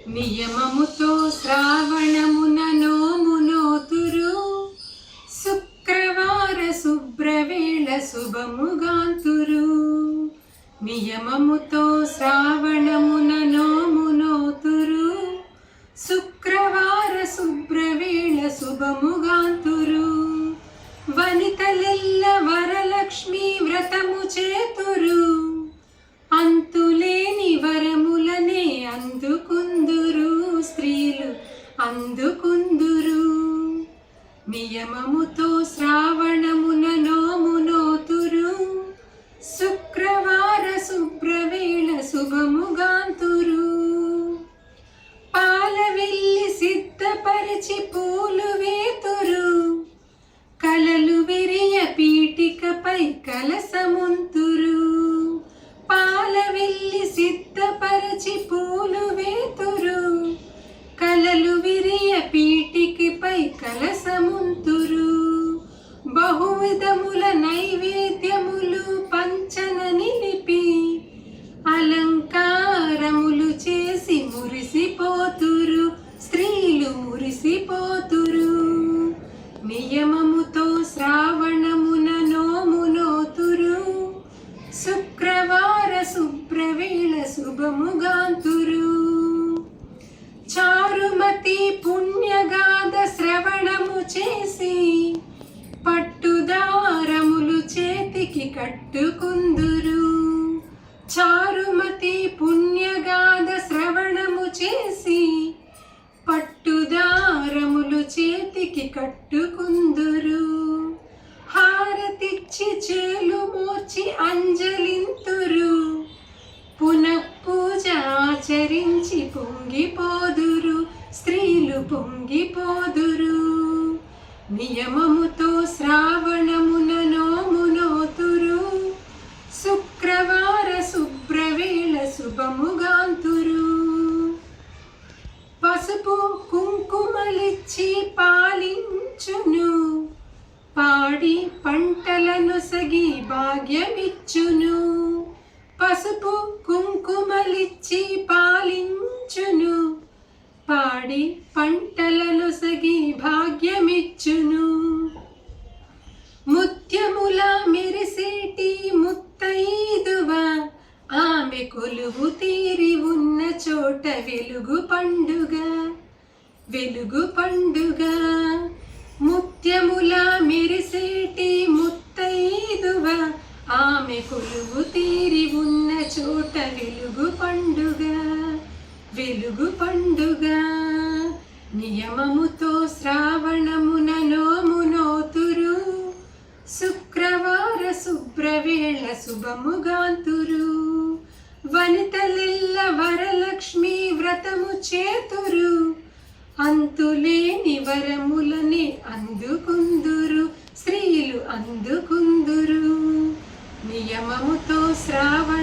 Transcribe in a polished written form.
నియమముతో శ్రావణమున నోమునోతురు శుక్రవార శుభ్రవేళ శుభముగాంతురు. నియమముతో శ్రావణమున నోమునోతురు శుక్రవార శుభ్రవేళ శుభముగాంతురు. వనితలెల్ల వరలక్ష్మీ వ్రతము చేతురు అంతులేని వరములనే అందుకుందురు స్త్రీలు అందుకుందురు. నియమముతో శ్రావణమున నోమునోతురు శుక్రవార శుభ్రవేళ శుభముగాంతురు. పాలవెల్లి సిద్ధపరిచి పూలు వేతురు కలలు విరియ పీఠికపై కలసముంతురు. పాలవెల్లి సిద్ధపరచి పూలు వేతురు కలలు విరియ పీఠికపై కలసముంతురు. బహువిధముల నైవేద్యములు పంచన నిలిపి అలంకారములు చేసి మురిసిపోతురు స్త్రీలు మురిసిపోతురు. నియమముతో శ్రావణమున నోమునోతురు శుక్రవార శుభ్రవేళ శుభముగాంతురు. చారుమతి పుణ్యగాథ శ్రవణము చేసి పట్టుదారములు చేతికి కట్టుకుందురు. చారుమతి పుణ్యగాథ శ్రవణము చేసి పట్టుదారములు చేతికి కట్టుకుందురు. హారతిచ్చి చేలు మోర్చి అంజలింతురు పునఃపూజ ఆచరించి పొంగిపోదురు స్త్రీలు పొంగిపోదురు. నియమముతో శ్రావణమున నోమునోతురు శుక్రవార శుభ్రవేళ శుభముగాంతురు. పసుపు కుంకుమలిచ్చి పాలించును పాడి పంటలను సగి భాగ్యమిచ్చును. పసుపు కుంకుమలిచ్చి పాలించును పాడి పంటలను సగి భాగ్యమిచ్చును. ముత్యముల మెరిసేటి ముత్తైదువ ఆమె కొలువు తీరి ఉన్న చోట వెలుగు పండుగ వెలుగు పండుగ. ముత్యముల మెరిసేటి ముత్తైదువ ఆమె కొలువు తీరి ఉన్న చోట వెలుగు పండుగ వెలుగు పండుగ. నియమముతో శ్రావణమున నోమునోతురు శుక్రవార శుభ్రవేళ శుభముగాంతురు. వనితలెల్ల వరలక్ష్మీ వ్రతము చేతురు అంతులేని వరములనే అందుకుందురు స్త్రీలు అందుకుందురు. నియమముతో శ్రావణ